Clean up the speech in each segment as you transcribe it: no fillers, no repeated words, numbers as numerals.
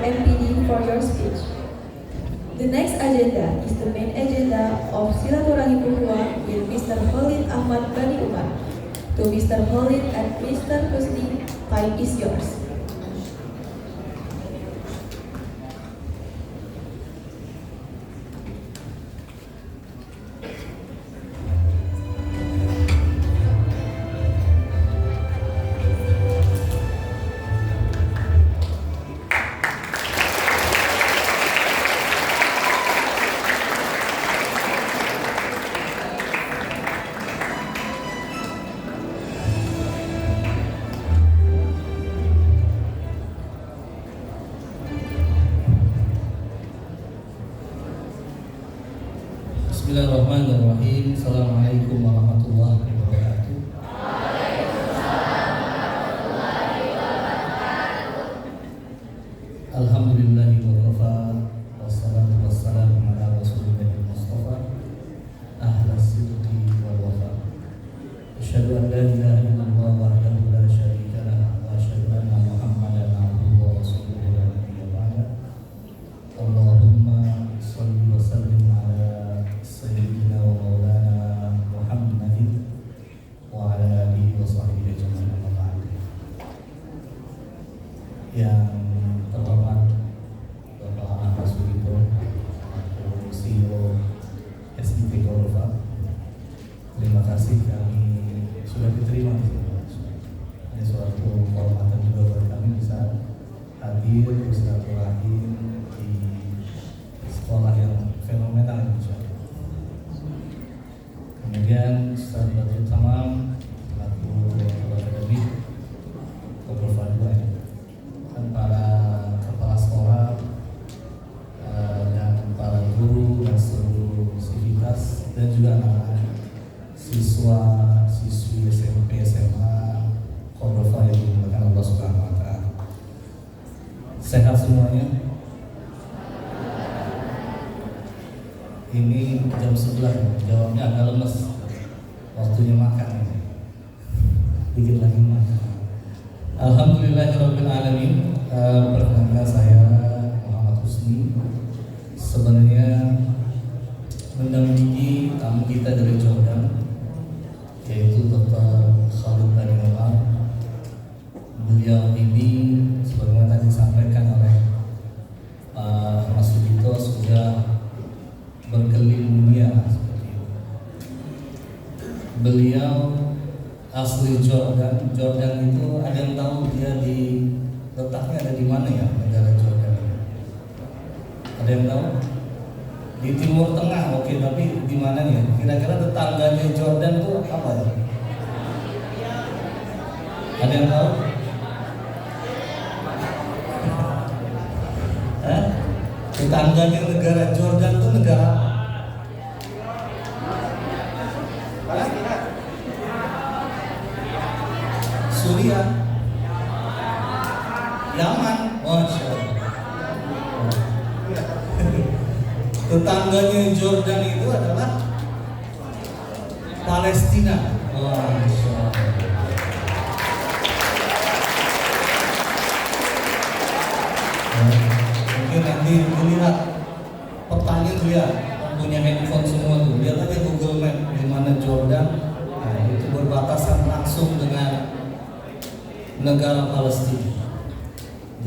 MPD for your speech. The next agenda is the main agenda of Silaturahim Ukhuwah with Mr. Khalid Ahmad Bani Umar. To Mr. Khalid and Mr. Husni, time is yours. Bismillahirrahmanirrahim. Assalamualaikum warahmatullahi wabarakatuh. Alhamdulillahi wa kafa, wassalatu wassalamu ala rasulillahi mustafa, ahla sidqi wal wafa. Asyhadu an la ilaha illallah wahdahu la syarika lah, wa asyhadu anna Muhammadan abduhu wa rasuluhu la nabiyya ba'da. Allahumma shalli wa sallim ala sayyidina wa maulana Muhammadin wa ala alihi wa sahbihi ajma'in, amma ba'd. Yang terhormat Bapak Ahmad Sugito, CEO SIP Korova, terima kasih kami sudah diterima di sini. Ini suatu kehormatan juga buat kami bisa hadir bersilaturahim di sekolah yang fenomenal ini. Kemudian Ustaz Badrul Tamam selaku Rektor Akademik Korova 2, dan para kepala sekolah dan para guru dan seluruh sivitas, dan juga anak-anak siswa siswi SMP SMA Korova yang dimuliakan Allah Subhanahu wa Ta'ala. Sehat semuanya. Ini jam 11, jawabnya agak lemes. Waktunya makan ini. Dikit lagi makan. Alhamdulillahirabbil alamin. Perkenalkan saya Muhammad Husni. Sebenarnya mendampingi tamu kita dari Jordan, yaitu Dr. Khalid Bani Umar. Beliau ini sebagaimana tadi disampaikan oleh Mas Sugito sudah berkeliling dunia seperti itu. Beliau asli Jordan. Jordan itu ada yang tahu dia letaknya ada di mana ya, negara Jordan ini? Ada yang tahu? Di Timur Tengah, oke, tapi di mana ya? Kira-kira tetangganya Jordan itu apa ya? Ada yang tahu? Tetangganya negara Jordan itu negara apa? Palestina, Suriah, Yaman. Masya Allah. Tetangganya Jordan itu adalah Palestina. Masya Allah. Mungkin nanti dilihat petanya tuh ya, punya handphone semua tuh, lihat aja Google Map di mana Jordan. Nah, itu berbatasan langsung dengan negara Palestina.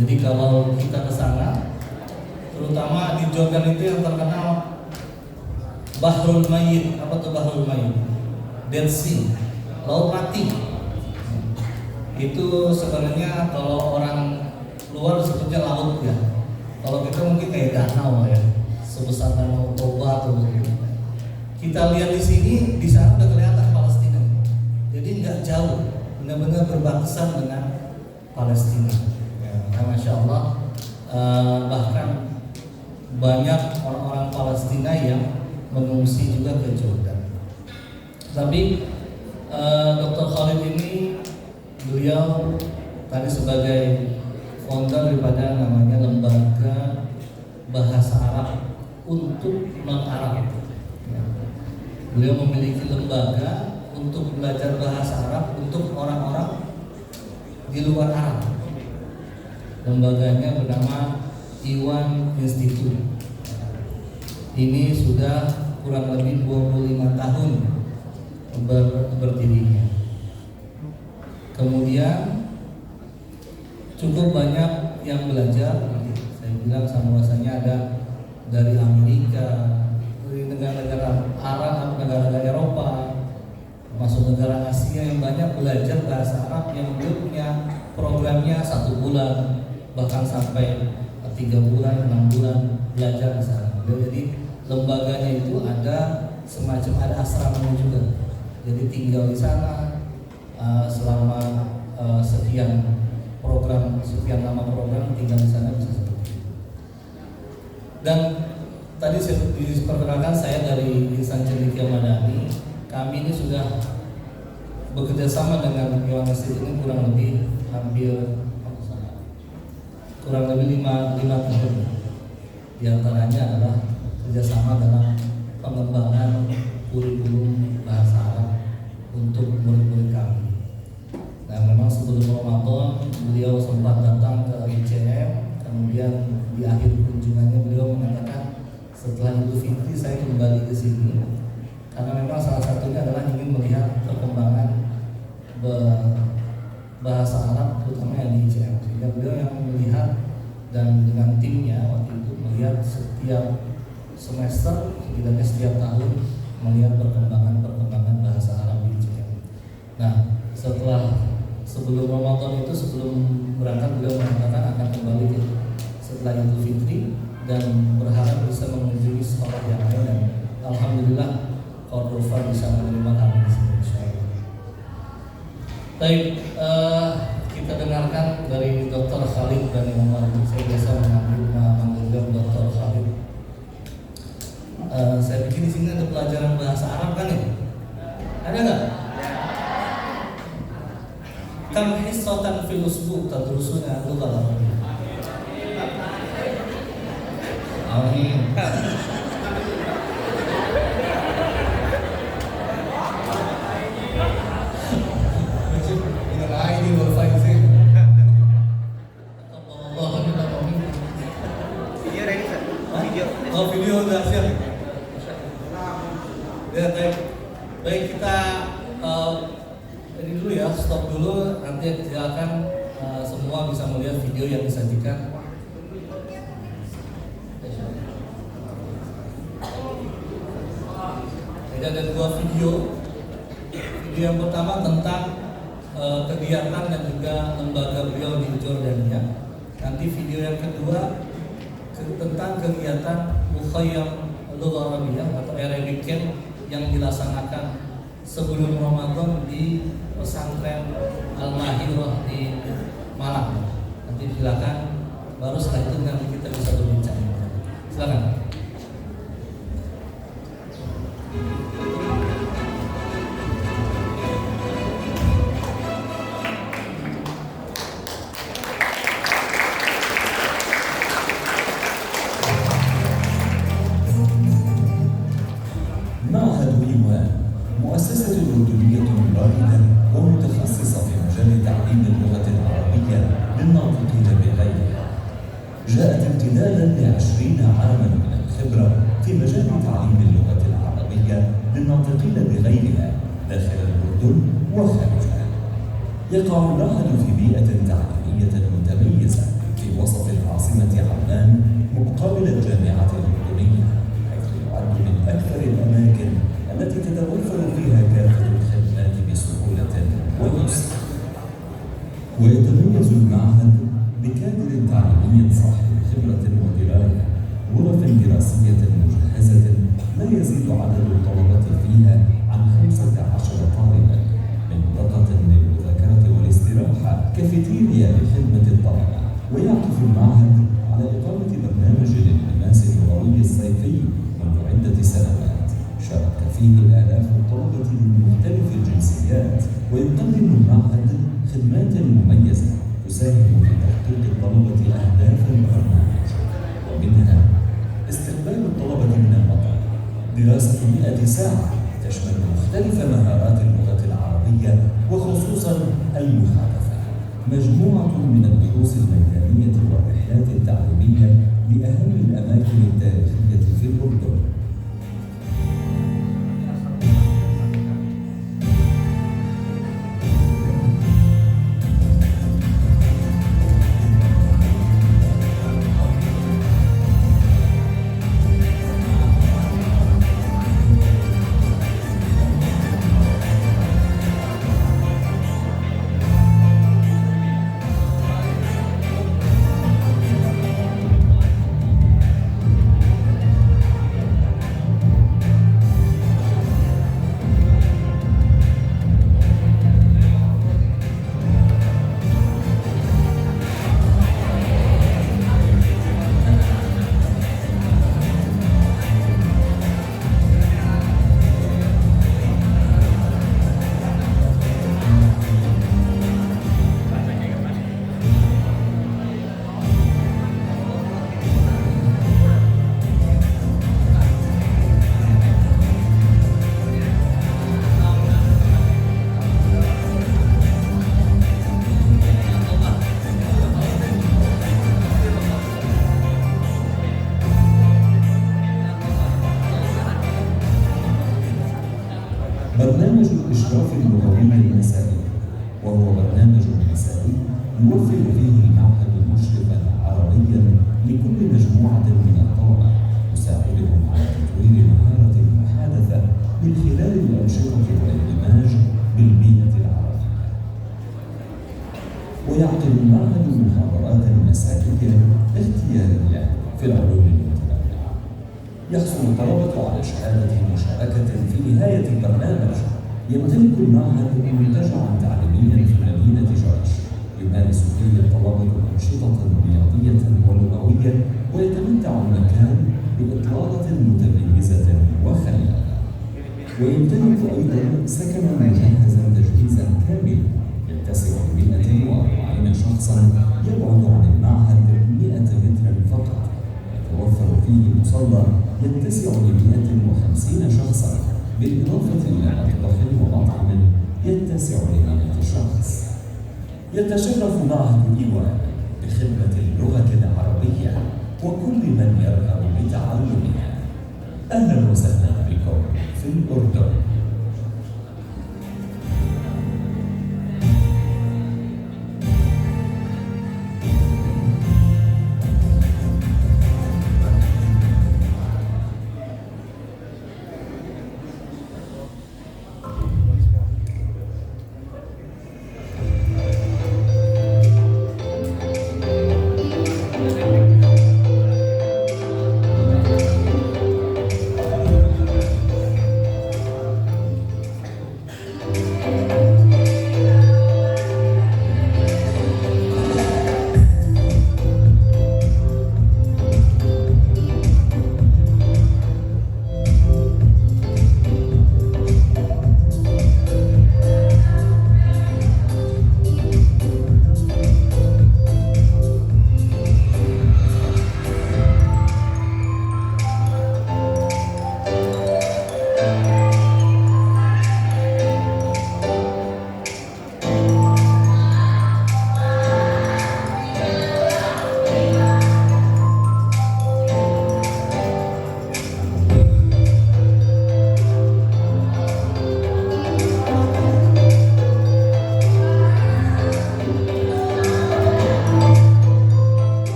Jadi kalau kita ke sana, terutama di Jordan itu yang terkenal Bahrul Mayyit. Apa tuh Bahrul Mayyit? Dead Sea, Laut Mati. Itu sebenarnya kalau orang luar sebutnya laut ya. Kalau kita mungkin kayak danau ya, sebesar danau Toba atau begitu. Kita lihat di sini, di sana udah kelihatan Palestina. Jadi nggak jauh, benar-benar berbatasan dengan Palestina. Ya, Masya Allah. Bahkan banyak orang-orang Palestina yang mengungsi juga ke Jordan. Tapi Dr. Khalid ini, beliau tadi sebagai founder daripada namanya Lembaga Bahasa Arab untuk Non-Arab. Beliau memiliki lembaga untuk belajar bahasa Arab untuk orang-orang di luar Arab. Lembaganya bernama Iwan Institute. Ini sudah kurang lebih 25 tahun berdirinya. Kemudian cukup banyak yang belajar. Saya bilang sama bahasanya ada dari Amerika, dari negara-negara Arab, negara-negara Eropa, termasuk negara Asia yang banyak belajar bahasa Arab, yang punya programnya 1 bulan bahkan sampai 3 bulan, 6 bulan belajar di sana. Jadi lembaganya itu ada semacam ada asramanya juga. Jadi tinggal di sana selama sekian lama program tinggal di sana bisa seperti itu. Dan tadi saya diperkenalkan saya dari Insan Cendekia Madani. Kami ini sudah bekerja sama dengan Iwan Institute ini kurang lebih 5 tahun. Di antaranya adalah kerjasama dalam pengembangan kurikulum bahasa Arab untuk murid-murid kami. Nah, memang sebelum Ramadan beliau sempat datang ke ICM, kemudian di akhir kunjungannya beliau mengatakan setelah Idul Fitri saya kembali ke sini karena memang salah satunya adalah ingin melihat perkembangan bahasa Arab terutama yang di ICM. Sehingga beliau yang melihat dan dengan timnya waktu itu melihat setiap semester, setidaknya setiap tahun melihat perkembangan bahasa Arab di ICM. Nah, sebelum Ramadan itu, sebelum berangkat beliau mengatakan akan kembali setelah Idul Fitri dan berharap bisa mengunjungi sekolah yang lain, dan alhamdulillah Cordova bisa menerima kami di sini. Baik, kita dengarkan dari Dr. Khalid dan Umar. Saya biasa memanggil Dr. Khalid. Saya pikir di sini ada pelajaran bahasa Arab kan ya? Ada nggak? Kam hissatan fil usbu' tadrusuna lughah Arabiyah. Amin. Ini wifi sih. Video ready sir? Video udah siap. Ya, baik kita ini dulu ya, stop dulu. Nanti silakan semua bisa melihat video yang disajikan. Jadi ada 2 video. Video yang pertama tentang kegiatan dan juga lembaga beliau di Jordania. Nanti video yang kedua tentang kegiatan Mukhayyam Lughah Arabiyah atau Arabic Camp yang dilaksanakan sebelum Ramadan di pesantren Al-Mahirah di Malang. Nanti silakan, baru setelah itu nanti kita bisa berbincang. Silakan. معهد إيوان مؤسسة أردنية واحدة ومتخصصة في مجال تعليم اللغة العربية للناطقين بغيرها. جاءت امتدادا ل20 عاما من الخبرة في مجال تعليم اللغة العربية للناطقين بغيرها داخل الأردن وخارجها. يقع المعهد في بيئة تعليمية متميزة في وسط العاصمة عمان مقابل الجامعة الأردنية، حيث يعد من أكثر الأماكن التي تتوفر فيها كافة الخدمات بسهولة ويسر. ويتميز المعهد بكادر تعليمي صاحب خبرة ودراية، غرف دراسية مجهزة لا يزيد عدد الطلبة فيها عن 15 طالبا، منطقة للمذاكرة والاستراحة، كافيتيريا لخدمة الطلبة. ويعكف المعهد على إقامة برنامج للممارس اللغوي الصيفي منذ عدة سنوات شارك فيه آلاف الطلبة من مختلف الجنسيات. ويقدم المعهد خدمات مميزة تساهم في تحقيق الطلبة أهداف البرنامج، ومنها استقبال الطلبة من المطار، دراسة 100 ساعة تشمل مختلف مهارات اللغة العربية وخصوصا المحادثة، مجموعة من الدروس الميدانية والرحلات التعليمية لأهم الأماكن التاريخية في الأردن. برنامج الإشراف اللغوي المسائي، وهو برنامج مسائي يوفر فيه المعهد مشرفا عربيا لكل مجموعة من الطلبة، يساعدهم على تطوير مهارة المحادثة من خلال الأنشطة والاندماج بالبيئة العربية. ويعقد المعهد محاضرات مسائية اختيارية في العلوم المتنوعة. يحصل الطلبة على شهادة مشاركة في نهاية البرنامج. يمتلك المعهد منتجعا تعليميا في مدينة جرش، يمارس فيه الطلبة أنشطة رياضية ولغوية، ويتمتع المكان بإطلالة متميزة وخلابة. ويمتلك أيضا سكنا مجهزا تجهيزا كاملا يتسع ل 140 شخصا، يبعد عن المعهد 100 مترا فقط. يتوفر فيه مصلى يتسع ل 150 شخصا، بالإضافة إلى مطبخ ومطعم يتسع ل 100 شخص. يتشرف معهد إيوان بخدمة اللغة العربية وكل من يرغب بتعلمها. أهلا وسهلا بكم في الأردن.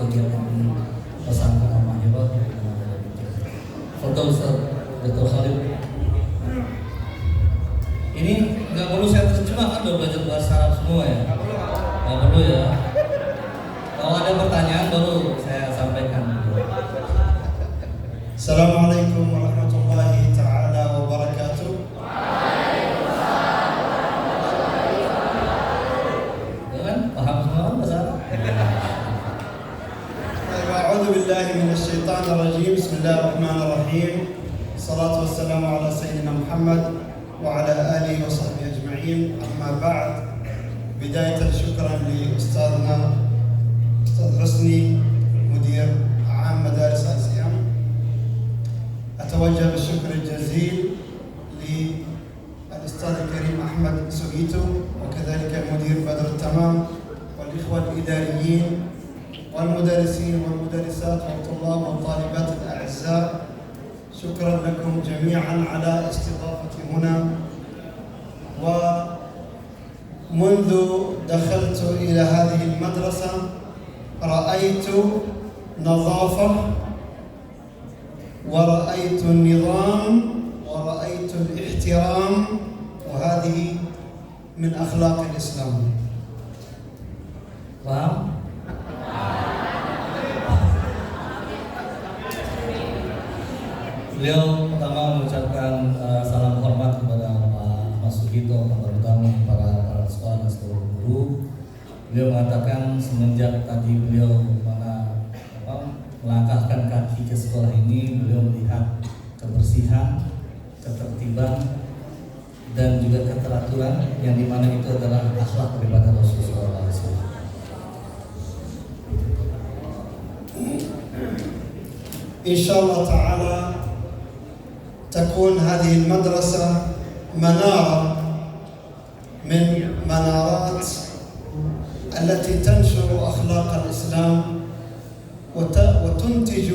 kegiatan pesantren Al-Mahirah. Foto Ustaz Dr. Khalid. Ini nggak perlu saya terjemahkan, udah belajar bahasa Arab semua ya. Nggak perlu ya. Kalau ada pertanyaan baru saya sampaikan. Assalamualaikum warahmatullahi ta'ala wabarakatuh. Kan paham semua bahasa Arab? A'udzu billahi minasy syaithanir rajim. Bismillahirrahmanirrahim. Salatu wassalamu ala sayyidina Muhammad wa ala alihi wa sahbihi ajma'in. Amma ba'd. Bidayatan syukran li ustadzna Ustadz Husni Mudir Aam Madaris Al-Siyam. أتوجه بالشكر الجزيل للأستاذ الكريم أحمد سويتو وكذلك المدير بدر التمام والإخوة الإداريين والمدرسين والمدرسات والطلاب والطالبات الأعزاء. شكرا لكم جميعا على استضافتي هنا. ومنذ دخلت إلى هذه المدرسة رأيت نظافة ورأيت النظام ورأيت الاحترام، وهذه من أخلاق الإسلام. Paham? Beliau pertama mengucapkan salam hormat kepada Pak Mas Sugito, Pak Utama, para sekolah dan seluruh guru. Beliau mengatakan semenjak tadi beliau melangkahkan kaki ke sekolah ini, beliau melihat kebersihan, ketertiban, dan juga keteraturan yang dimana itu adalah akhlak daripada Rasulullah SAW. Insyaallah Ta'ala تكون هذه المدرسة منارة من منارات التي تنشر أخلاق الإسلام وتنتج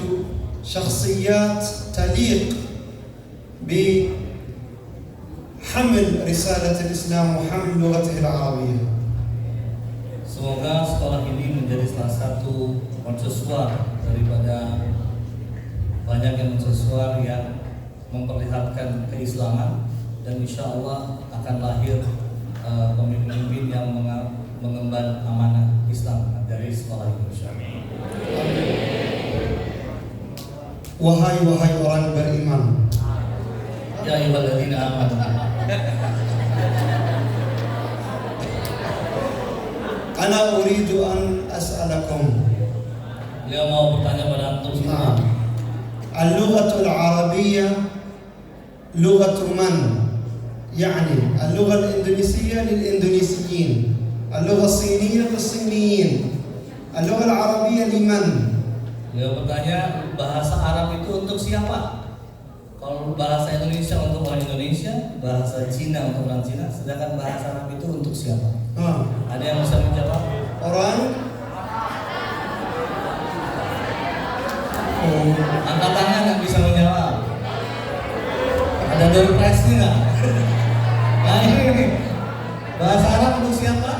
شخصيات تليق بحمل رسالة الإسلام وحمل لغته العربية. Semoga sekolah ini menjadi salah satu mercusuar daripada banyaknya mercusuar yang memperlihatkan keislaman, dan insya Allah akan lahir pemimpin-pemimpin yang mengemban amanah Islam dari sekolah ini. Wahai orang beriman, Ya ayyuhalladzina amanu. Ana uridu an as'alakum. Beliau mau bertanya pada antum semua. Al-lughatul arabiyyah lughatu man? يعني اللغة الإندونيسية للإندونيسيين، اللغة الصينية للصينيين، اللغة العربية لمن؟ Beliau bertanya, bahasa Arab itu untuk siapa? Kalau bahasa Indonesia untuk orang Indonesia, bahasa Cina untuk orang Cina, sedangkan bahasa Arab itu untuk siapa? Ada yang bisa menjawab? Orang? Angkat tangan yang bisa menjawab. Ada door prize-nya nggak? Nah ini bahasa Arab untuk siapa?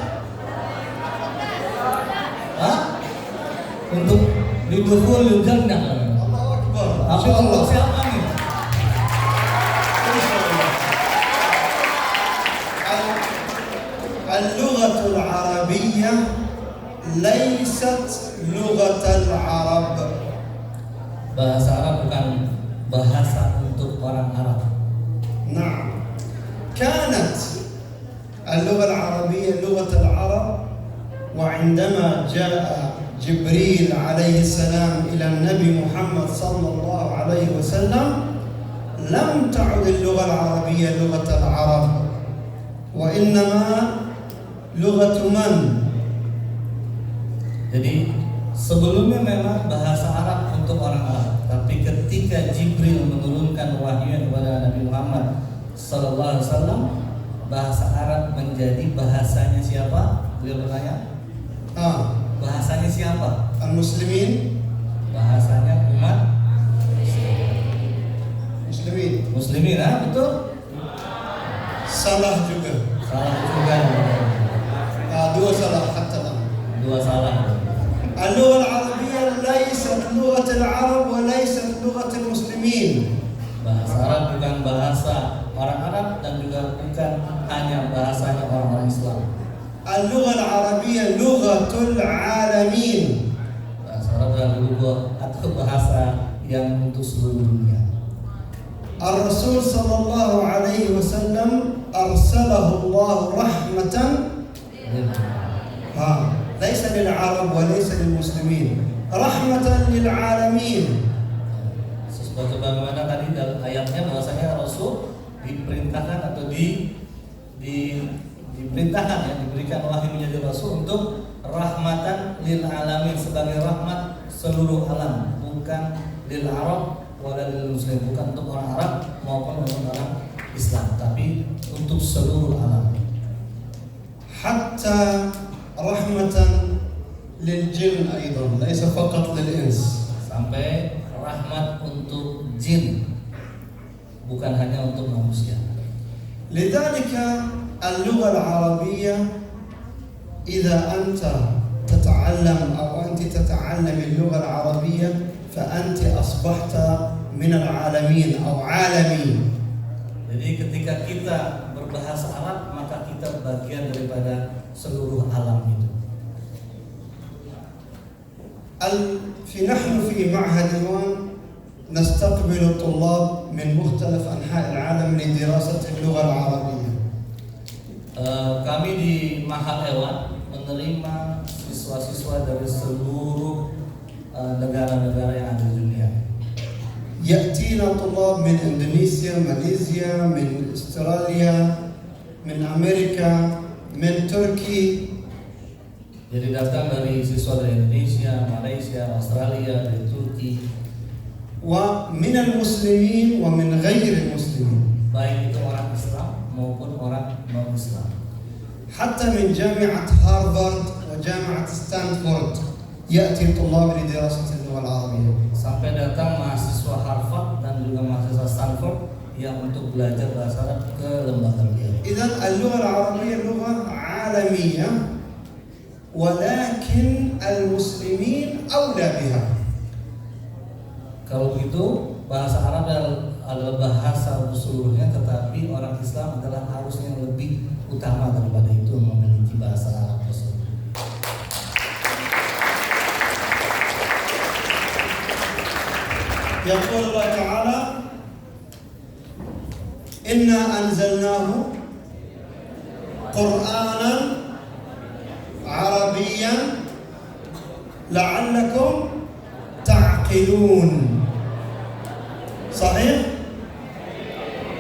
Hah? Untuk lidukhul jannah. Allahu Akbar. Apa untuk siapa nih? اللغة العربية ليست لغة العرب. Bahasa Arab bukan bahasa untuk orang Arab. نعم. كانت اللغة العربية لغة العرب، وعندما جاء جبريل عليه السلام إلى النبي محمد صلى الله عليه وسلم لم تعد اللغة العربية لغة العرب، وإنما لغة من؟ Jadi sebelumnya memang bahasa Arab untuk orang Arab, tapi ketika Jibril menurunkan wahyu kepada Nabi Muhammad Sallallahu Alaihi Wasallam, bahasa Arab menjadi bahasanya siapa? Beliau bertanya. Bahasanya siapa? Al-Muslimin. Bahasanya umat Muslimin. Muslimin, betul? Salah juga. Salah juga. Dua salah hatta الآن. Dua salah. اللغة العربية lughatul alamin. Bahasa Arab adalah lugah atau bahasa yang untuk seluruh dunia. Ar-Rasul sallallahu alaihi wasallam arsalahu Allah rahmatan laysa lil Arab wa laysa lil muslimin, rahmatan lil alamin. Sebagaimana tadi dalam ayatnya bahwasanya Rasul diperintahkan atau diperintahkan ya, diberikan wahyu menjadi Rasul untuk rahmatan lil alamin, sebagai rahmat seluruh alam, bukan lil Arab wala lil muslim, bukan untuk orang Arab maupun untuk orang Islam, tapi untuk seluruh alam. Hatta rahmatan lil jinn aidan, laysa faqat lil ins. Sampai rahmat untuk jin, bukan hanya untuk manusia. لذلك اللغة العربية إذا أنت تتعلم أو أنت تتعلم اللغة العربية فأنت أصبحت من العالمين أو عالمي. Jadi ketika kita berbahasa Arab, maka kita bagian daripada seluruh alam itu. نحن في معهد الوان نستقبل الطلاب من مختلف أنحاء العالم لدراسة اللغة العربية. Kami di Mahad Ewan menerima siswa-siswa dari seluruh negara-negara yang ada di dunia. يأتينا طلاب من إندونيسيا، ماليزيا، من أستراليا، من أمريكا، من تركي. Jadi datang dari siswa dari Indonesia, Malaysia, Australia, dari Turki. ومن المسلمين ومن غير المسلمين. Baik itu orang Islam maupun orang non-Islam. حتى من جامعة هارفارد وجامعة ستانفورد يأتي طلاب لدراسة اللغة العربية. Sampai datang mahasiswa Harvard dan juga mahasiswa Stanford yang untuk belajar bahasa Arab ke lembaga beliau. إذن اللغة العربية لغة عالمية ولكن المسلمين أولى بها. Kalau begitu bahasa Arab adalah bahasa untuk seluruhnya, tetapi orang Islam adalah harusnya lebih utama daripada itu memiliki bahasa Arab tersebut. يقول الله تعالى إنا أنزلناه قرآنا عربيا لعلكم تعقلون. صحيح؟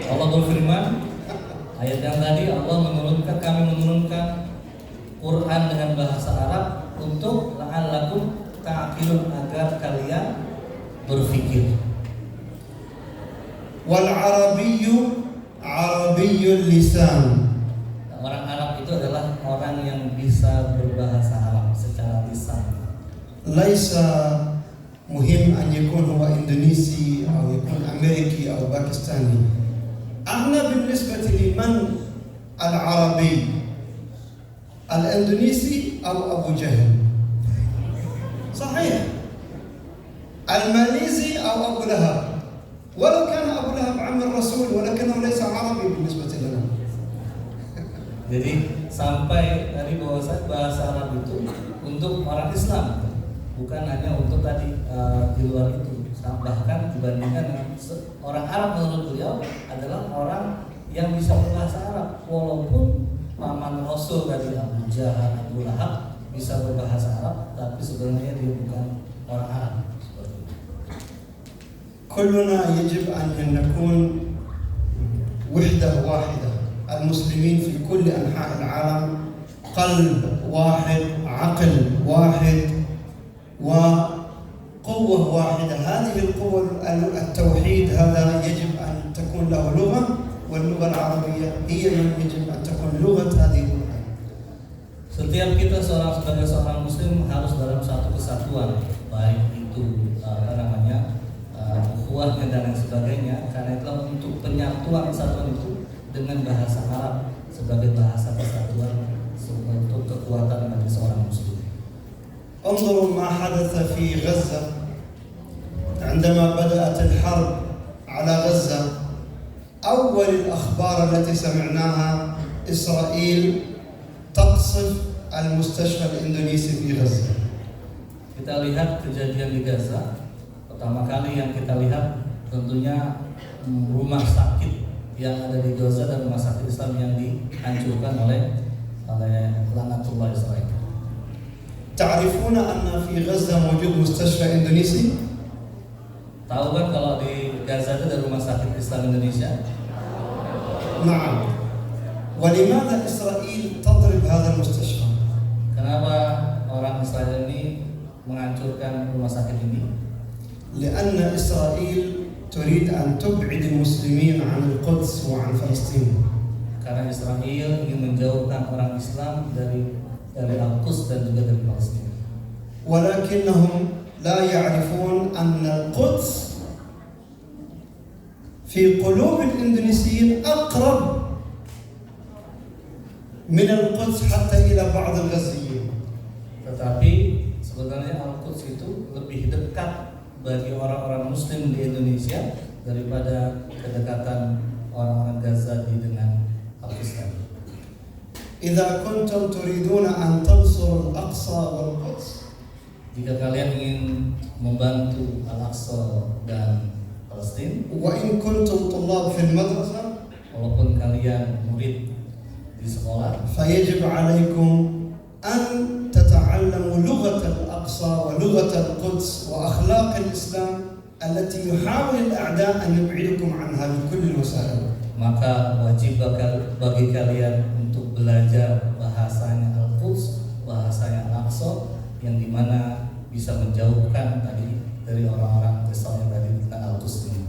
Allah berfirman, ayat yang tadi kami menurunkan Quran dengan bahasa Arab untuk la'allakum ta'qilun, agar kalian berfikir. والعربي عربي اللسان. Orang Arab itu adalah orang yang bisa berbahasa Arab secara lisan. ليس مهم أن يكون هو إندونيسي أو يكون أمريكي أو باكستاني. أنا بالنسبة لمن العربي الإندونيسي أو أبو جهل؟ صحيح. الماليزي أو أبو لهب، ولو كان أبو لهب عم الرسول ولكنه ليس عربي بالنسبة لنا. Jadi sampai tadi bahasa Arab itu untuk orang Islam, bukan hanya untuk tadi di luar itu. Bahkan dibandingkan dengan orang Arab, menurut beliau adalah orang yang bisa berbahasa Arab, walaupun paman Rasul dari Abu Jahal, Abu Lahab bisa berbahasa Arab, tapi sebenarnya dia bukan orang Arab. كلنا يجب أن نكون وحدة واحدة. المسلمين في كل أنحاء العالم قلب واحد، عقل واحد، وقوة واحدة. هذه القوة التوحيد هذا يجب أن تكون له لغة، واللغة العربية هي من يجب أن تكون لغة هذه الأمة. Setiap kita sebagai seorang Muslim harus dalam satu kesatuan, baik itu ukhuwahnya dan lain sebagainya. Karena itulah untuk penyatuan kesatuan itu dengan bahasa Arab sebagai bahasa kesatuan untuk kekuatan bagi seorang Muslim. انظروا ما حدث في غزة عندما بدأت الحرب على غزة. أول الأخبار التي سمعناها إسرائيل تقصف المستشفى الإندونيسي في غزة. Kita lihat kejadian di Gaza. Pertama kali yang kita lihat tentunya rumah sakit yang ada di Gaza dan rumah sakit Islam yang dihancurkan oleh laknatullah Israel. تعرفون أن في غزة موجود مستشفى إندونيسي؟ Tahu kan kalau di Gaza itu ada rumah sakit Islam Indonesia? نعم. ولماذا إسرائيل تضرب هذا المستشفى؟ Kenapa orang Israel ini menghancurkan rumah sakit ini? لأن إسرائيل تريد أن تبعد المسلمين عن القدس وعن فلسطين. Karena Israel ingin menjauhkan orang Islam dari Al-Quds dan juga dari Palestina. ولكنهم لا يعرفون أن القدس في قلوب الإندونيسيين أقرب من القدس حتى إلى بعض الغزيين. Tetapi sebenarnya Al-Quds itu lebih dekat bagi orang-orang Muslim di Indonesia daripada kedekatan orang-orang Gaza dengan Al-Quds. إذا كنتم تريدون أن تنصروا الأقصى والقدس، jika kalian ingin membantu Al-Aqsa dan Palestina, وإن كنتم طلاب في المدرسة، walaupun kalian murid di sekolah, فيجب عليكم أن تتعلموا لغة الأقصى ولغة القدس وأخلاق الإسلام التي يحاول الأعداء أن يبعدكم عنها بكل الوسائل. maka wajib bagi kalian untuk belajar bahasanya Al-Quds, bahasanya Al-Aqsa, yang dimana bisa menjauhkan tadi dari orang-orang Israel tadi tentang Al-Quds ini.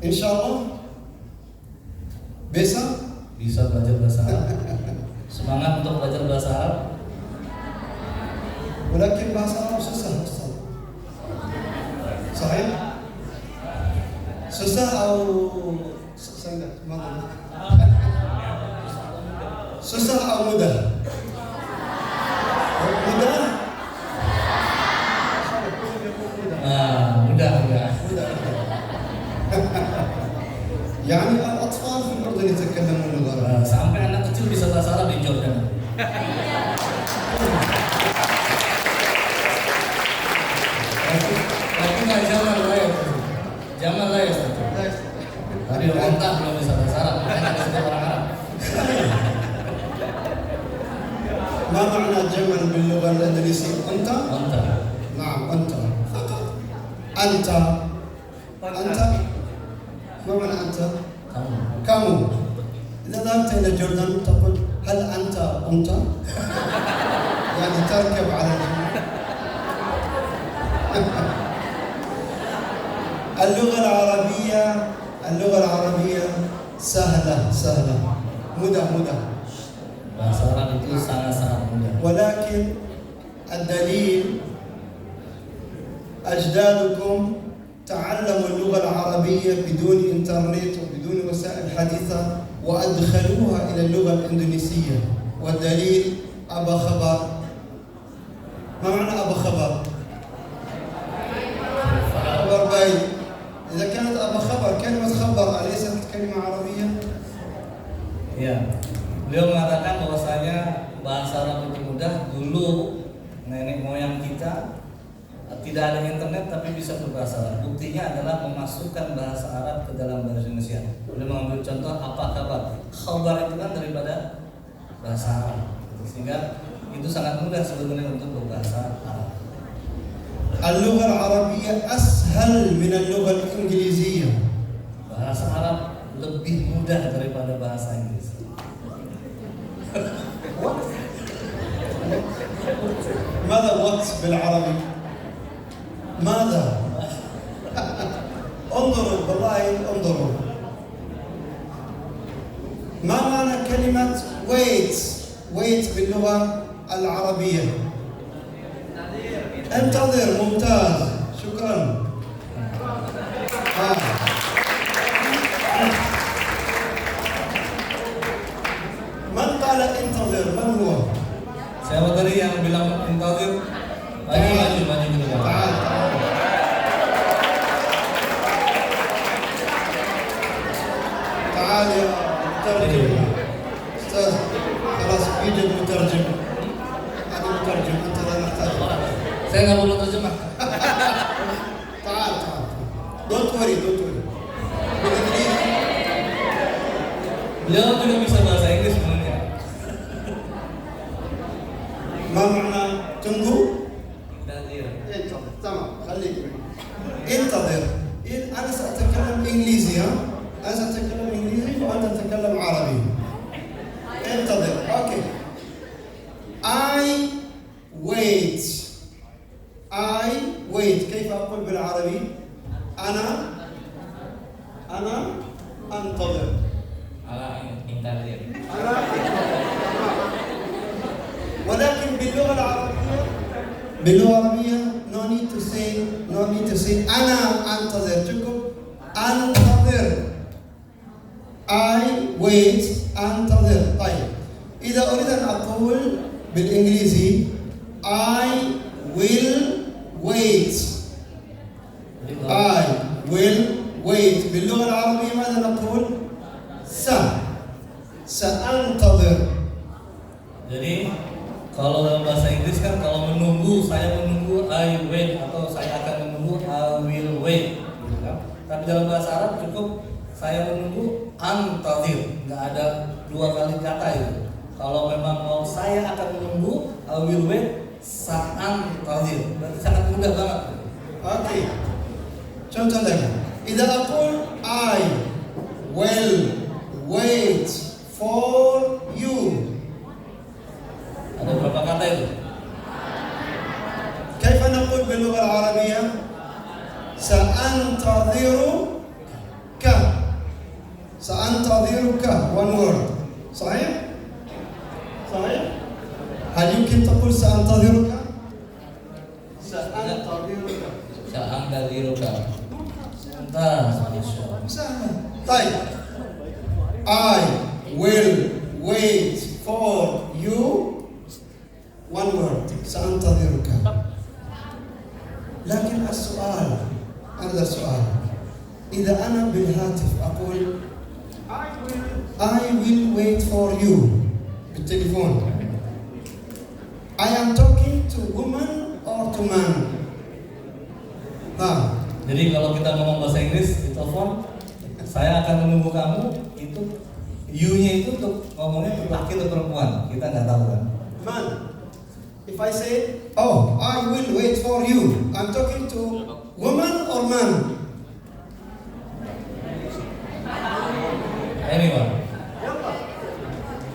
Insyaallah besok Bisa belajar bahasa Arab. Semangat untuk belajar bahasa Arab. ولكن bahasa Arab susah Ustaz. صحيح؟ susah atau susah atau mudah? Mudah? Mudah. يعني الأطفال في الأردن يتكلمون اللغة العربية. Sampai anak kecil bisa bahasa Arab di Jordan. Tapi nggak zaman lain. Tadi onta belum bisa bahasa Arab, makanya disebut orang Arab. ما معنى جمل باللغة الإندونيسية؟ أنت؟ Onta. نعم أنت فقط. أنت ما معنى أنت؟ Kamu. كم؟ إذا ذهبت إلى جوردن تقول هل أنت أنثى؟ يعني تركب على الجمل. اللغة العربية سهلة مدة Bahasa Arab itu sangat-sangat mudah. ولكن الدليل أجدادكم تعلموا اللغة العربية بدون إنترنت وبدون وسائل حديثة وأدخلوها إلى اللغة الإندونيسية، والدليل أبا خبر. ما معنى أبا خبر؟ خبر باي. إذا كانت أبا خبر كلمة خبر أليست كلمة عربية؟ Ya, beliau mengatakan bahwasanya bahasa Arab itu mudah. Dulu nenek moyang kita tidak ada internet tapi bisa berbahasa Arab. Buktinya adalah memasukkan bahasa Arab ke dalam bahasa Indonesia. Beliau mengambil contoh apa kabar. Khabar itu kan daripada bahasa Arab, sehingga itu sangat mudah sebenarnya untuk berbahasa Arab. اللغة العربية أسهل من اللغة الإنجليزية. Bahasa Arab lebih mudah daripada bahasa Inggris. ماذا وات بالعربي؟ ماذا؟ انظروا والله انظروا. ما معنى كلمة wait باللغة العربية؟ انتظر. ممتاز شكرا. من قال انتظر؟ من هو؟ Siapa tadi yang bilang intazir? Maju gitu kan. تعال تعال يا مترجم. استاذ خلاص يوجد مترجم don't worry. Beninggris. Beliau juga bisa bahasa Inggris sebenarnya. ما معنى تنظر؟ Intadir. انتظر. تمام خليك انتظر. أنا سأتكلم إنجليزي أنا سأتكلم إنجليزي وأنت تتكلم عربي. انتظر. أوكي. I wait. كيف أقول بالعربي؟ أنا أنتظر. Intadir. ولكن باللغة العربية no need to say أنا أنتظر. تكتب أنتظر. I wait أنتظر. طيب إذا أريد أن أقول بالإنجليزي I will wait. باللغة العربية ماذا نقول؟ سأنتظر. Jadi kalau dalam bahasa Inggris kan kalau menunggu, saya menunggu I wait, atau saya akan menunggu I will wait, gitu kan? Tapi dalam bahasa Arab cukup saya menunggu antadir, nggak ada dua kali kata itu. Kalau memang mau saya akan menunggu I will wait, sa'antadir, berarti sangat mudah banget. Oke. Contoh lagi. إذا أقول I will wait for you. Ada berapa kata itu? كيف نقول باللغة العربية؟ سأنتظرك. one word. صحيح؟ هل يمكن تقول سأنتظرك؟ Sa'antadirka. Sebentar. طيب. I will wait for you. one word. سأنتظرك. لكن السؤال إذا أنا بالهاتف أقول I will wait for you بالتليفون. I am talking to woman or to man? Jadi kalau kita ngomong bahasa Inggris di telepon, saya akan menunggu kamu, itu you-nya itu untuk ngomongnya laki atau perempuan, kita nggak tahu kan. Man. If I say, oh, I will wait for you, I'm talking to woman or man? Anyone?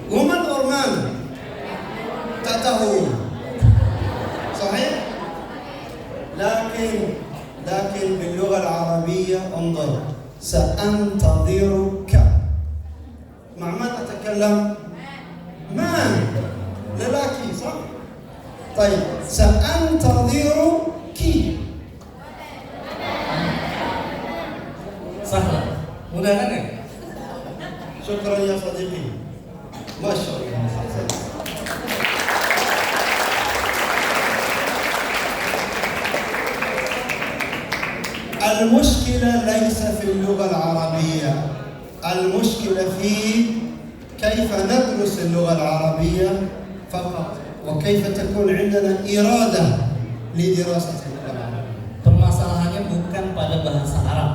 Woman or man? Tak tahu. صحيح؟ لكن باللغة العربية انظر سأنتظرك. مع من أتكلم؟ man. للاكي صح؟ طيب سأنتظرك. Sah, mudah kan ya? شكرا يا صديقي. ما شاء الله. المشكلة ليس في اللغة العربية، المشكلة في كيف ندرس اللغة العربية فقط، وكيف تكون عندنا إرادة لدراسة اللغة العربية. Permasalahannya bukan pada bahasa Arab,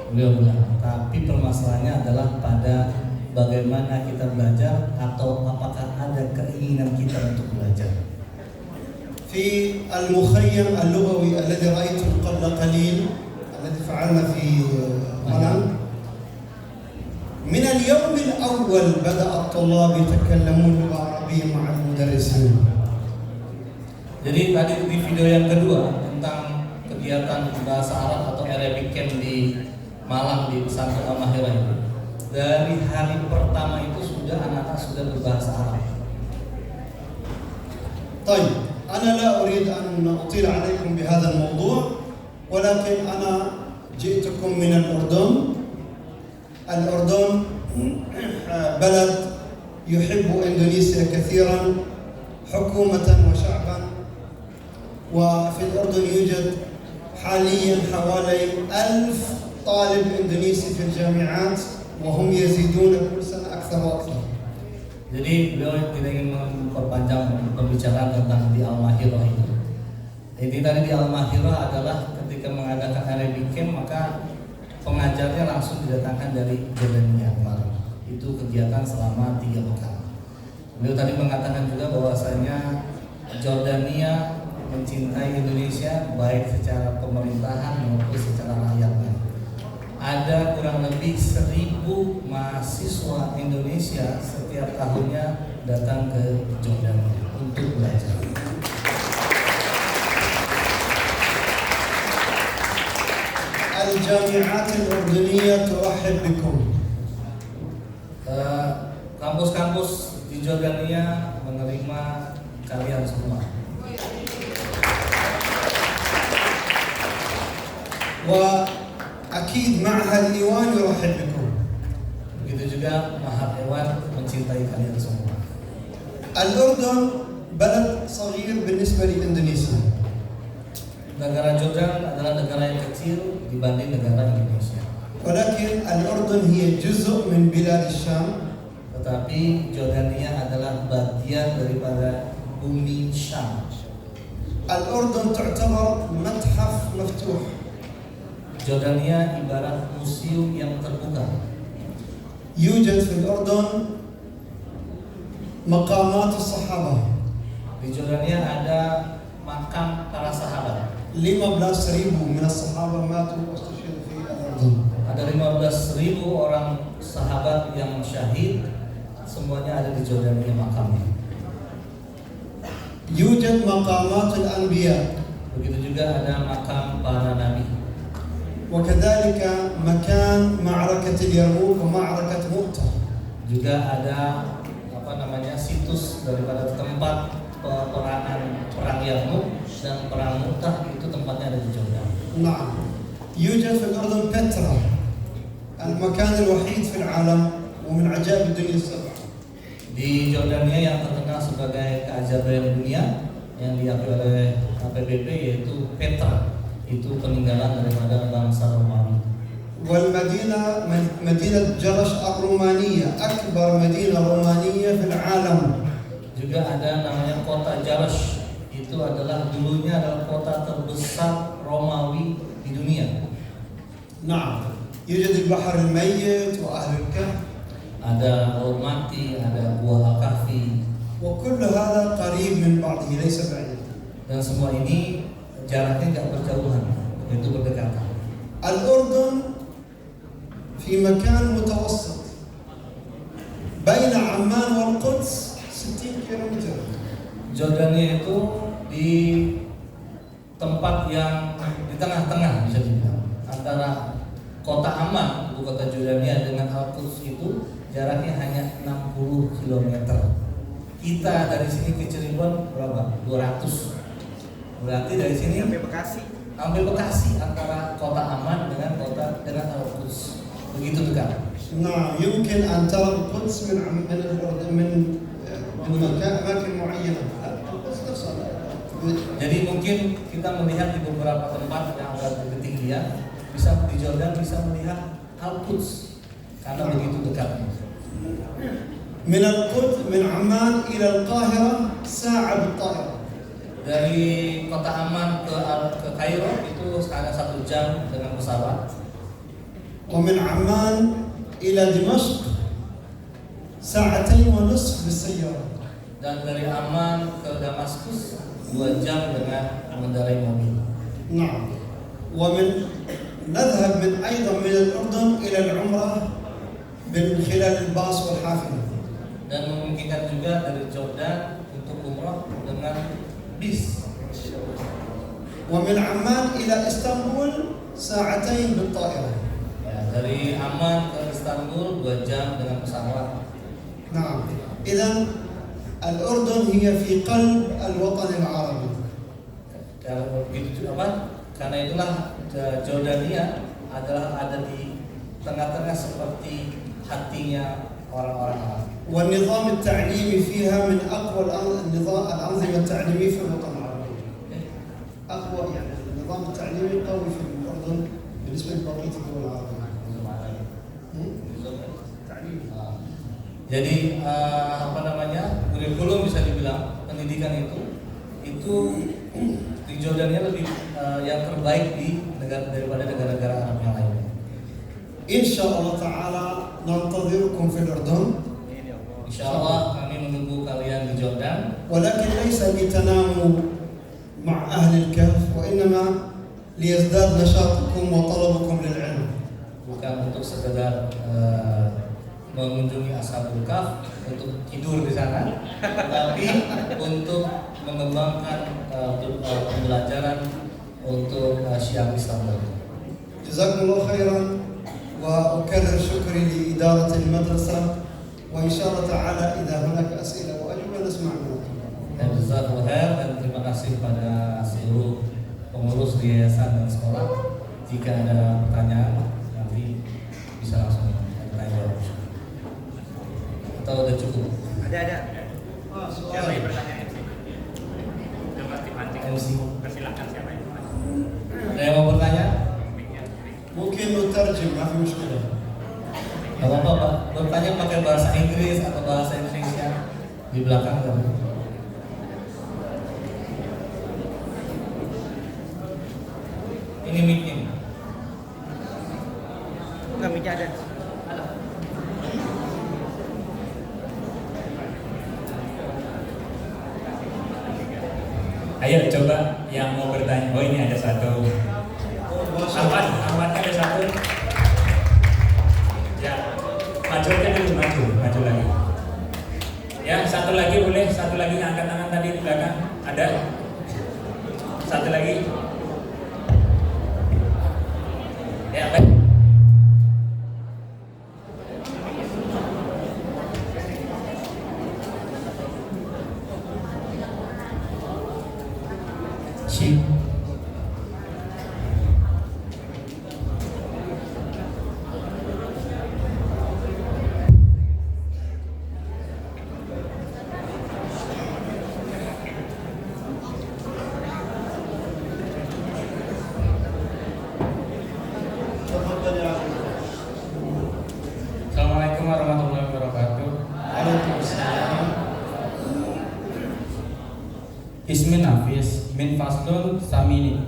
beliau bilang, tapi permasalahannya adalah pada bagaimana kita belajar atau apakah ada keinginan kita untuk belajar. في المخيم اللغوي الذي رأيته قبل قليل الذي فعلنا في منام، من اليوم الأول بدأ الطلاب يتكلمون لغة عربية مع المدرسين. Jadi tadi di video yang kedua tentang kegiatan bahasa Arab atau Arabic Camp di Malang di pesantren Al-Mahirah itu, dari hari pertama itu sudah anak-anak sudah berbahasa Arab. طيب أنا لا أريد أن أطيل عليكم بهذا الموضوع، ولكن أنا جئتكم من الأردن. الأردن بلد يحب إندونيسيا كثيرا حكومة وشعبا، وفي الأردن يوجد حاليا حوالي 1000 طالب إندونيسي في الجامعات، وهم يزيدون كل سنة أكثر وأكثر. Jadi beliau tidak ingin memperpanjang pembicaraan tentang di Al-Mahirah itu. Jadi tadi di Al-Mahirah adalah ketika mengadakan Arabic Camp, maka pengajarnya langsung didatangkan dari Jordania kemarin. Itu kegiatan selama 3 pekan. Beliau tadi mengatakan juga bahwasanya Jordania mencintai Indonesia baik secara pemerintahan maupun secara rakyatnya. Ada kurang lebih 1.000 mahasiswa Indonesia setiap tahunnya datang ke Jordania untuk belajar. الجامعات الأردنية ترحب بكم. Kampus-kampus di Jordania menerima kalian semua. وأكيد معهد إيوان يرحب بكم. Begitu juga Mahat Ewan mencintai kalian semua. الأردن بلد صغير بالنسبة لإندونيسيا. Negara Jordan adalah negara yang kecil dibanding negara Indonesia. ولكن الأردن هي جزء من بلاد الشام. Tetapi Jordania adalah bagian daripada bumi Syam. الأردن تعتبر متحف مفتوح. Jordania ibarat museum yang terbuka. يوجد في الأردن مقامات الصحابة. Di Jordania ada makam para sahabat. 15,000 من الصحابة ماتوا واستشهدوا في الأردن. Ada 15.000 orang sahabat yang syahid, semuanya ada di Jordania makamnya. يوجد مقامات الأنبياء. Begitu juga ada makam para nabi. وكذلك مكان معركة اليرموك ومعركة مؤتة. Juga ada situs daripada tempat peperangan perang Yarmuk dan perang Mu'tah, itu tempatnya ada di Jordan. نعم. يوجد في الأردن بترا، المكان الوحيد في العالم ومن عجائب الدنيا السبع. Di Jordania yang terkenal sebagai keajaiban dunia yang diakui oleh PBB yaitu Petra, itu peninggalan daripada bangsa Romawi. والمدينة مدينة جرش الرومانية أكبر مدينة رومانية في العالم. Juga ada namanya kota Jarash, itu adalah dulunya adalah kota terbesar Romawi di dunia. نعم. يوجد البحر الميت وأهل الكهف. Ada Laut Mati, ada Gua Al-Kahfi. وكل هذا قريب من بعضه ليس بعيد. Dan semua ini jaraknya tidak berjauhan, yaitu berdekatan. الأردن في مكان متوسط بين عمان والقدس 60 كيلومتر. Jordania itu di tempat yang di tengah-tengah bisa dibilang antara kota Amman, ibu kota Jordania, dengan Al-Quds itu jaraknya hanya 60 km. Kita dari sini ke Cirebon berapa? 200. Berarti dari sini sampai Bekasi antara kota Amman dengan Al-Quds begitu dekat. نعم. يمكن أن ترى القدس من الأردن من أماكن معينة. القدس نفسها. Jadi mungkin kita melihat di beberapa tempat yang ada di ketinggian, bisa di Jordan bisa melihat Al-Quds karena begitu dekat. من القدس من عمان إلى القاهرة ساعة بالطائرة. Dari kota Amman ke Kairo itu hanya 1 jam dengan pesawat. ومن عمان إلى دمشق 2.5 ساعة بالسيارة. Dan dari Amman ke Damaskus 2 jam dengan mengendarai mobil. نعم. ومن نذهب أيضا من الأردن إلى العمرة من خلال الباص والحافلة. Dan memungkinkan juga dari Jordan untuk umrah dengan bis. ومن عمان إلى إسطنبول 2 ساعة بالطائرة. Ya, dari Amman ke Istanbul 2 jam dengan pesawat. نعم. إذن الأردن هي في قلب الوطن العربي. Kalau begitu karena itulah Jordania adalah ada di tengah-tengah seperti hatinya orang-orang Arab. والنظام التعليمي فيها من أقوى الأنظمة التعليمية في الوطن العربي. أقوى يعني النظام التعليمي قوي في الأردن بالنسبة لبقية الدول العربية. Jadi kurikulum bisa dibilang pendidikan itu di Jordania lebih yang terbaik daripada negara-negara Arab yang lainnya. إن شاء الله تعالى ننتظركم في الأردن. Insya Allah kami menunggu kalian di Jordan. ولكن ليس لتناموا مع أهل الكهف وإنما ليزداد نشاطكم وطلبكم للعلم. Bukan untuk sekedar mengunjungi Ashabul Kahf untuk tidur di sana, tapi untuk mengembangkan pembelajaran untuk syiar Islam. جزاكم الله خيرا وأكرر شكري لإدارة المدرسة وإن شاء الله تعالى إذا هناك أسئلة وأجوبة نسمع منكم. Jazakallahu khair, dan terima kasih pada seluruh pengurus di yayasan dan sekolah. Jika ada pertanyaan nanti bisa langsung bertanya. Atau udah cukup? Ada. Siapa yang bertanya MC? Coba dipancing. MC. Persilakan siapa yang bertanya. Ada yang mau bertanya? ممكن نترجم ما في مشكلة. Gak apa-apa Pak, bertanya pakai bahasa Inggris atau bahasa Indonesia di belakang kan? Ini meeting. Kami ada. Ayo coba yang mau bertanya. Oh ini ada satu. Ahmad ada satu. Ya, maju aja dulu, maju lagi. Ya, satu lagi boleh, satu lagi angkat tangan tadi di belakang. Ada? Satu lagi. Ya, baik. Sip. تفضل يا أخي. Assalamualaikum warahmatullahi wabarakatuh. عليكم السلام. Ismin Hafiz min Faslun Samini.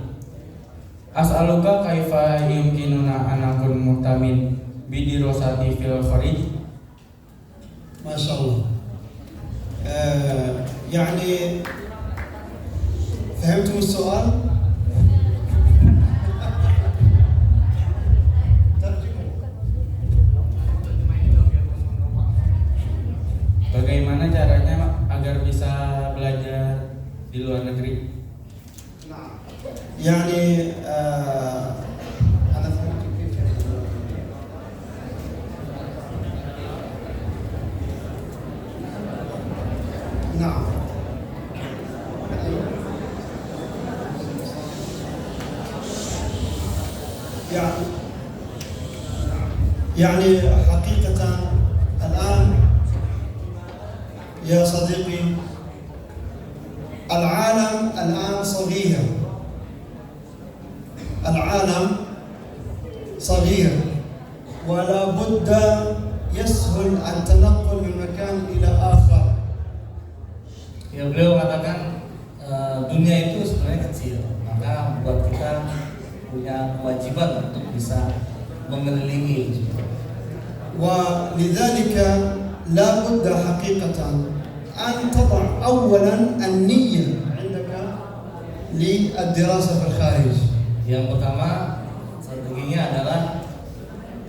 As'aluka kaifa yumkinuna anakun muhtamin bidirosati fil kharij. ما شاء الله. يعني فهمتم السؤال؟ ترجموا. Bagaimana caranya agar bisa belajar di luar negeri? نعم. يعني أنا فهمت كيف. نعم. يعني حقيقة الآن يا صديقي العالم الآن صغير. العالم صغير ولا بد يسهل التنقل من مكان إلى آخر. Ya, beliau mengatakan dunia itu sebenarnya kecil, maka buat kita punya kewajiban untuk bisa mengelilingi. ولذلك لا بد حقيقة أن تضع أولا النية عندك للدراسة في الخارج. Yang pertama strateginya adalah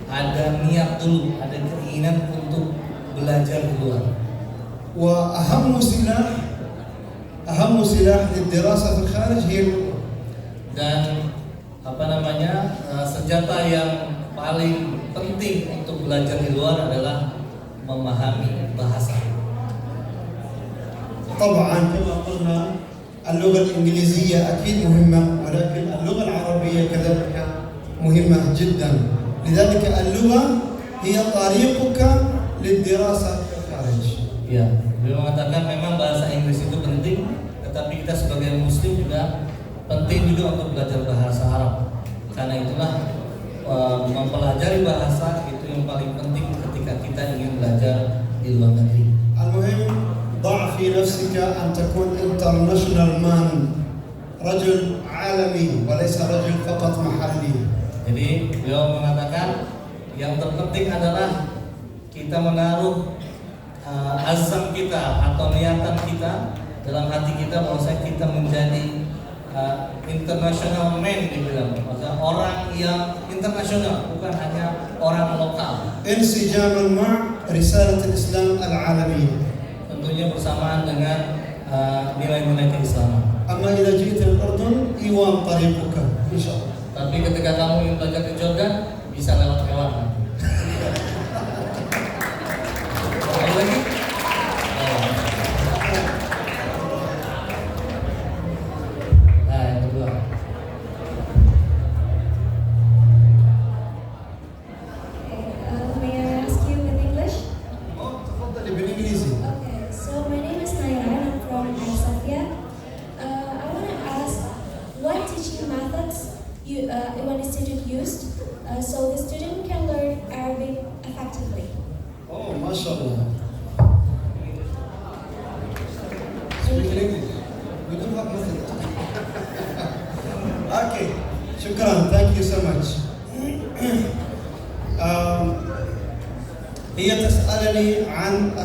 ada niat dulu, ada keinginan untuk belajar di luar. وأهم سلاح للدراسة في الخارج هي اللغة. Dan senjata yang paling penting untuk belajar di luar adalah memahami bahasa. طبعا كما قلنا اللغة الإنجليزية أكيد مهمة ولكن اللغة العربية كذلك مهمة جدا. لذلك اللغة هي طريقك للدراسة في الخارج. Ya, beliau mengatakan memang bahasa Inggris itu penting, tetapi kita sebagai Muslim juga penting juga untuk belajar bahasa Arab. Karena itulah mempelajari bahasa itu yang paling penting ketika kita ingin belajar di luar negeri. المهم ضع في نفسك أن تكون international man، رجل عالمي وليس رجل فقط محلي. Jadi beliau mengatakan Yang terpenting adalah kita menaruh azam kita atau niatan kita dalam hati kita bahwasanya kita menjadi international man dibilang, maksudnya orang yang internasional, bukan hanya orang lokal. انسجاما مع رسالة الإسلام العالمية. Tentunya bersamaan dengan nilai-nilai keislaman. أما إذا جئت الأردن إيوان طريقك إن شاء الله. Tapi ketika kamu ingin belajar ke Jordan, bisa lewat hewan. Ada lagi? Nah, yang kedua. May I ask you in English? تفضلي بالإنجليزي. Okay, so my name is Naira and I'm from Sofia. I want to ask what teaching methods Iwan Institute used so the student can learn Arabic effectively. Oh, ما شاء الله. Speak in English. We don't have method. Okay, شكرا. Thank you so much. هي تسألني عن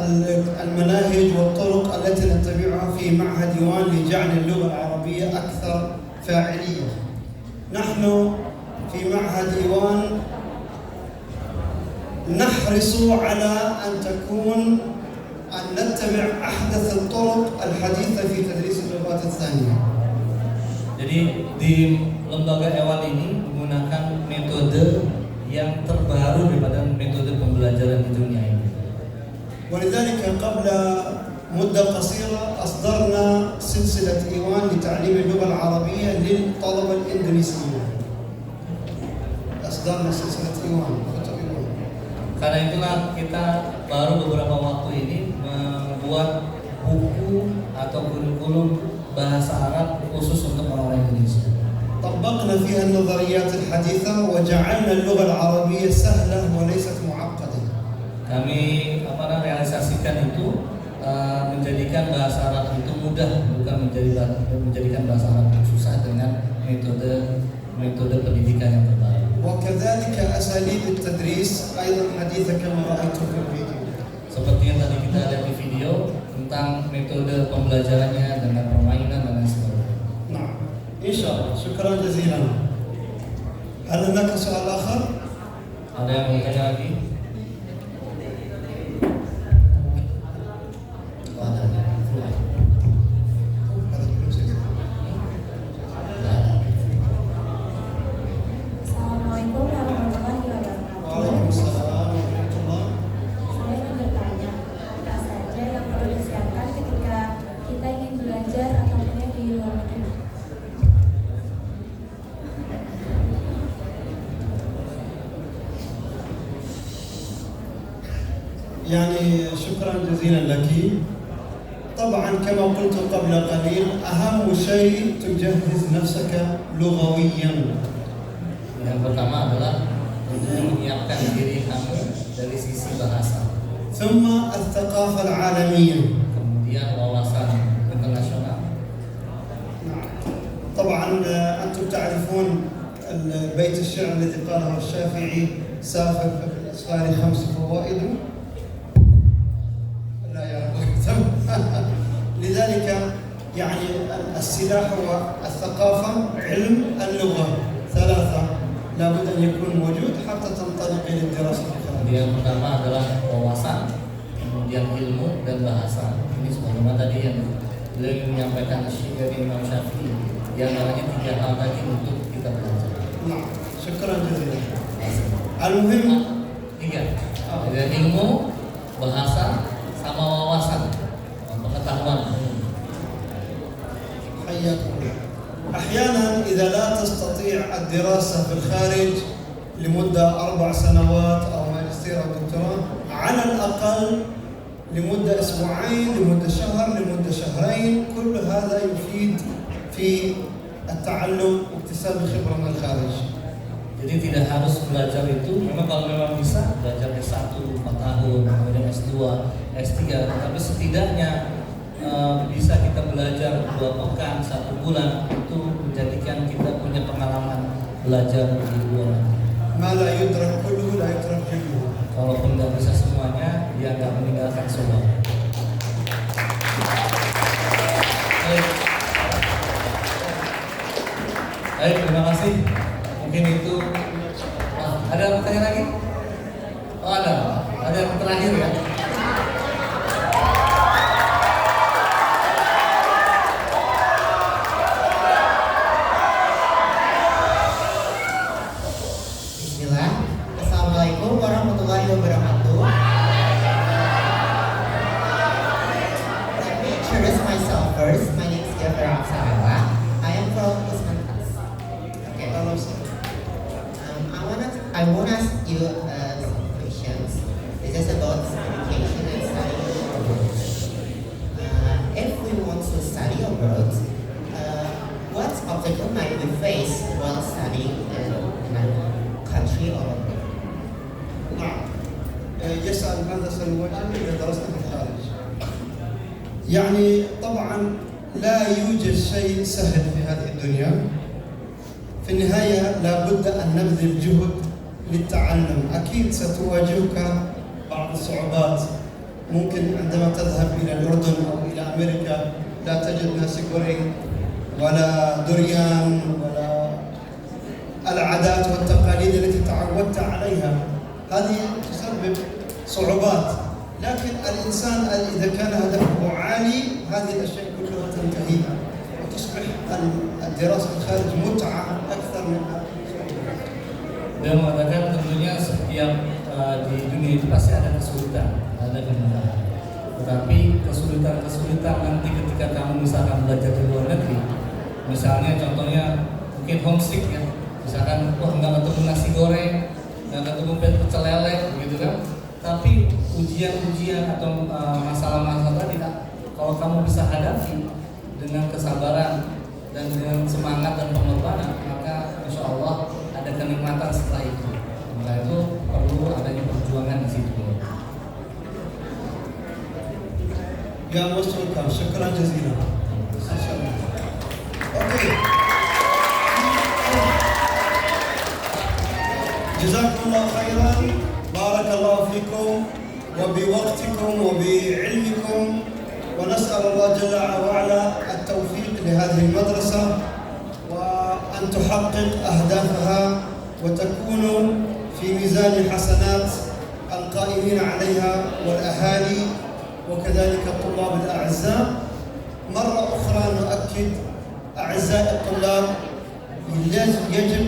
المناهج والطرق التي نتبعها في معهد إيوان لجعل اللغة العربية أكثر فاعلية. نحن في معهد إيوان نحرص على أن نتبع أحدث الطرق الحديثة في تدريس اللغات الثانية. Jadi di lembaga Ewan ini menggunakan metode yang terbaru daripada metode pembelajaran di dunia ini. ولذلك قبل مدة قصيرة أصدرنا سلسلة إيوان لتعليم اللغة العربية للطلبة الإندونيسيين. أصدرنا سلسلة إيوان. Karena itulah kita baru beberapa waktu ini membuat buku atau kurikulum bahasa Arab khusus untuk orang Indonesia. طبقنا فيها النظريات الحديثة وجعلنا اللغة العربية سهلة وليست معقدة. Kami realisasikan itu menjadikan bahasa Arab itu mudah, bukan menjadikan bahasa Arab itu susah dengan metode pendidikan yang terbaru. وكذلك أساليب التدريس أيضا حديثة كما رأيتم في الفيديو. Seperti yang tadi kita lihat di video tentang metode pembelajarannya dengan permainan dan lain sebagainya. نعم إن شاء الله. شكرا جزيلا. هل هناك سؤال آخر؟ Ada yang mau tanya lagi? Oh, ada. Assalamualaikum warahmatullahi wabarakatuh. Waalaikumsalam warahmatullah. Saya ingin bertanya, apa saja yang perlu disiapkan ketika kita ingin belajar atau kuliah di luar negeri? يعني شكرا جزيلا لك. طبعا كما قلت قبل قليل أهم شيء تجهز نفسك لغويا. Yang pertama adalah menyiapkan diri kamu dari sisi bahasa. ثم الثقافة العالمية. Kemudian wawasan internasional. طبعا أنتم تعرفون بيت الشعر الذي قاله الشافعي: سافر ففي الأسفار 5 فوائد. لا يعرفون. لذلك يعني السلاح والثقافة علم اللغة 3 لابد أن يكون موجود حتى تنطلق إلى الدراسة الخارجية. Yang pertama adalah wawasan, kemudian ilmu dan bahasa. Ini sebagaimana tadi yang beliau menyampaikan dari Imam Syafi'i. Di antaranya 3 hal tadi untuk kita belajar. نعم شكرا جزيلا. المهم 3. Ada ilmu, bahasa, sama wawasan, pengetahuan. حياكم الله. أحيانا إذا لا تستطيع الدراسة في الخارج لمدة 4 سنوات أو ماجستير أو دكتوراه، على الأقل لمدة 2 أسبوع، لمدة شهر، لمدة 2 شهرين، كل هذا يفيد في التعلم واكتساب الخبرة من الخارج. Jadi tidak harus belajar itu, memang kalau memang bisa belajar S1 4 tahun, kemudian S2, S3, tapi setidaknya bisa kita belajar 2 pekan, 1 bulan, itu menjadikan kita punya pengalaman belajar di luar negeri. ما لا يدرك كله لا يترك جله. Kalaupun nggak bisa semuanya, dia nggak meninggalkan semua. Baik, terima kasih. Mungkin itu. Ada pertanyaan lagi? Oh ada yang terakhir ya. Bismillah. Assalamualaikum warahmatullahi wabarakatuh. Let me introduce myself first. My name is Jafar Absarala. I am from Usmantas. Okay. I want to ask you some questions. This is about education and study abroad. If we want to study abroad, what obstacle might we face while studying in another country or abroad? نعم. يسأل ماذا سنواجه إذا درسنا في الخارج. يعني طبعا لا يوجد شيء سهل في هذه الدنيا. في النهاية لابد أن نبذل جهد للتعلم. أكيد ستواجهك بعض الصعوبات. ممكن عندما تذهب إلى الأردن أو إلى أمريكا لا تجد ناسي غوري ولا دوريان ولا العادات والتقاليد التي تعودت عليها. هذه تسبب صعوبات، لكن الإنسان إذا كان هدفه عالي هذه الأشياء كلها تنتهي وتصبح الدراسة في الخارج متعة أكثر من Dia mengatakan tentunya setiap di dunia itu pasti ada kesulitan, ada kemudahan. Tetapi kesulitan nanti ketika kamu misalkan belajar di luar negeri, misalnya contohnya mungkin homesick ya, misalkan wah nggak ketemu nasi goreng, nggak ketemu pecel lele, gitu kan. Tapi ujian-ujian atau masalah-masalah tidak, kalau kamu bisa hadapi dengan kesabaran dan dengan semangat dan pengorbanan, maka insya Allah ada kenikmatan setelah itu. Maka itu perlu adanya perjuangan di situ. يا مصر شكرا جزيلا. اوكي. جزاكم الله خيرا. بارك الله فيكم وبوقتكم وبعلمكم، ونسأل الله جل وعلا التوفيق لهذه المدرسة وأن تحقق أهدافها وتكون في ميزان حسنات القائمين عليها والأهالي وكذلك الطلاب الأعزاء. مرة أخرى نؤكد أعزائي الطلاب، يجب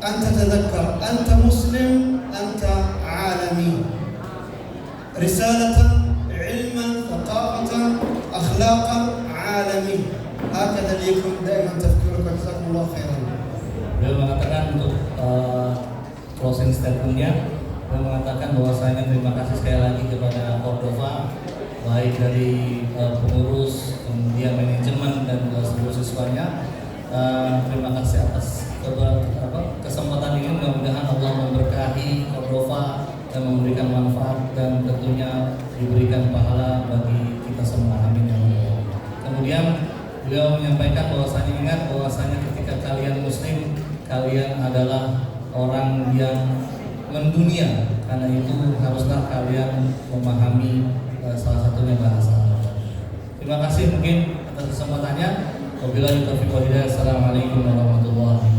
أن تتذكر أنت مسلم، أنت عالمي. رسالة، علما، ثقافة، أخلاقا، عالمي. هكذا ليكن دائما تفكيرك. جزاكم الله خيرا. Beliau mengatakan untuk closing statementnya, beliau mengatakan bahwasanya terima kasih sekali lagi kepada Cordova, baik dari pengurus, kemudian manajemen dan seluruh siswanya. Terima kasih atas kesempatan ini. Mudah-mudahan Allah memberkahi Cordova dan memberikan manfaat dan tentunya diberikan pahala bagi kita semua. Amin ya Allah. Kemudian beliau menyampaikan bahwasanya ingat bahwasanya ketika kalian muslim, kalian adalah orang yang mendunia. Karena itu haruslah kalian memahami salah satunya bahasa Arab. Terima kasih mungkin atas kesempatannya. Wabillahi taufiq wal hidayah. Assalamualaikum warahmatullahi wabarakatuh.